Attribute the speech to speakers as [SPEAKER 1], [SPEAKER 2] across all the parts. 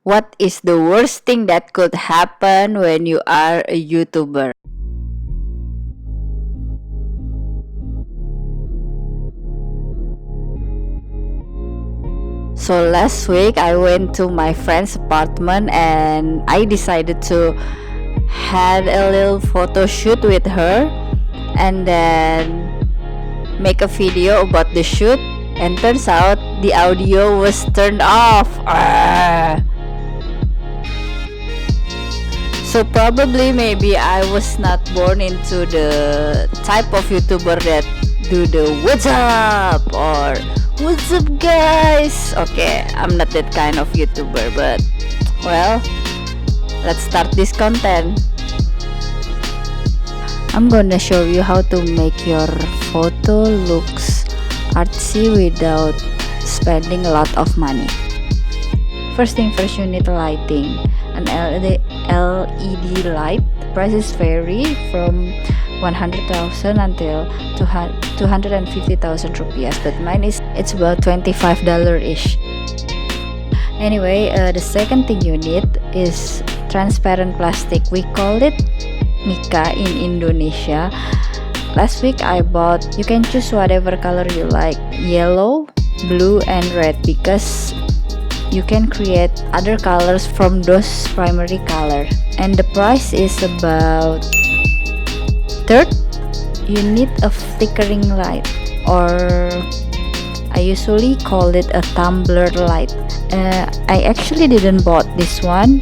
[SPEAKER 1] What is the worst thing that could happen when you are a YouTuber? So last week I went to my friend's apartment and I decided to had a little photo shoot with her and then make a video about the shoot, and turns out the audio was turned off. So probably maybe I was not born into the type of YouTuber that do the what's up or what's up guys. Okay, I'm not that kind of YouTuber, but well, let's start this content. I'm gonna show you how to make your photo looks artsy without spending a lot of money. First thing first, you need lighting. An LED light. The prices vary from 100,000 until 250,000 rupiah, but mine it's about $25 ish. Anyway, the second thing you need is transparent plastic. We call it mica in Indonesia. Last week I bought, you can choose whatever color you like, yellow, blue and red, because you can create other colors from those primary color. And the price is about third. You need a flickering light, or I usually call it a tumbler light. I actually didn't bought this one.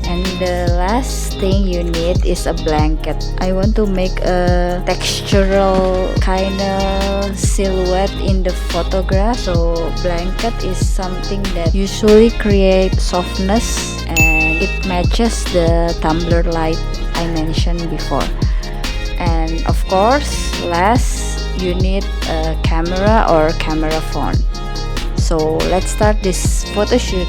[SPEAKER 1] And the last thing you need is a blanket. I want to make a textural kind of silhouette in the photograph, so blanket is something that usually create softness and it matches the tumbler light I mentioned before. And of course, last, you need a camera or camera phone. So let's start this photo shoot.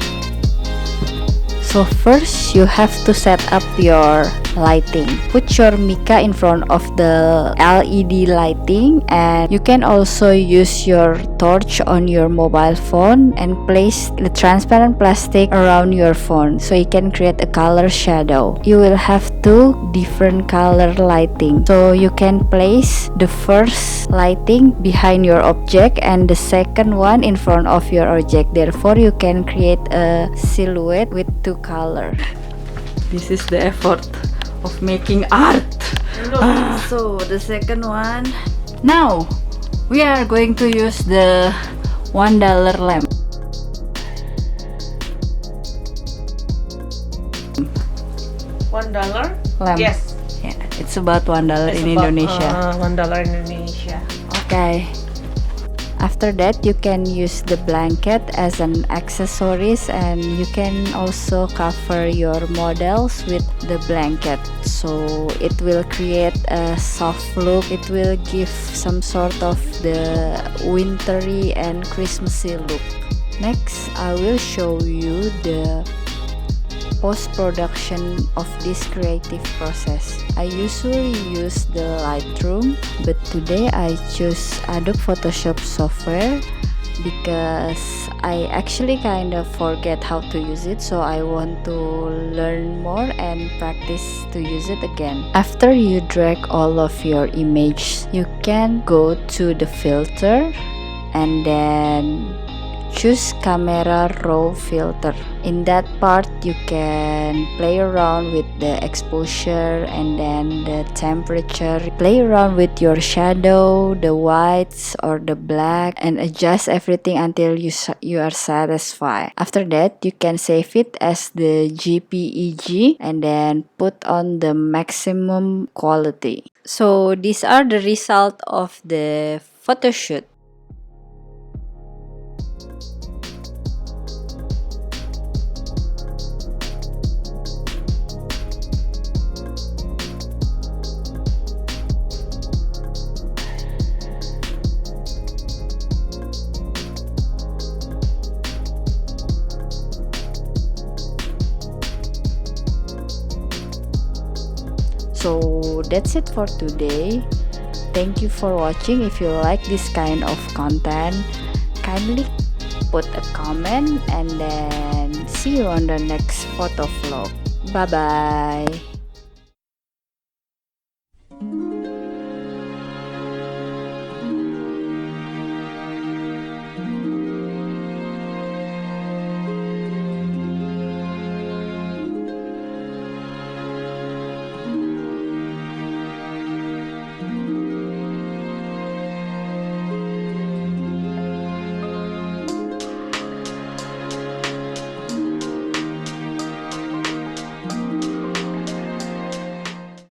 [SPEAKER 1] So first, you have to set up your lighting. Put your mica in front of the LED lighting, and you can also use your torch on your mobile phone and place the transparent plastic around your phone so you can create a color shadow. You will have two different color lighting, so you can place the first lighting behind your object and the second one in front of your object. Therefore, you can create a silhouette with two color. This is the effort of making art. So the second one. Now we are going to use the $1 lamp.
[SPEAKER 2] $1?
[SPEAKER 1] Lamp.
[SPEAKER 2] Yes.
[SPEAKER 1] Yeah, it's about $1
[SPEAKER 2] It's
[SPEAKER 1] in
[SPEAKER 2] about,
[SPEAKER 1] Indonesia.
[SPEAKER 2] $1 in Indonesia.
[SPEAKER 1] Okay. After that, you can use the blanket as an accessories, and you can also cover your models with the blanket, so it will create a soft look. It will give some sort of the wintry and Christmassy look. Next, I will show you the post-production of this creative process. I usually use the Lightroom, but today I choose Adobe Photoshop software because I actually kind of forget how to use it, so I want to learn more and practice to use it again. After you drag all of your image, you can go to the filter and then choose camera raw filter. In that part, you can play around with the exposure and then the temperature. Play around with your shadow, the whites or the black, and adjust everything until you are satisfied. After that, you can save it as the JPEG and then put on the maximum quality. So these are the result of the photo shoot. So that's it for today. Thank you for watching. If you like this kind of content, kindly put a comment and then see see you on the next photo vlog. Bye bye.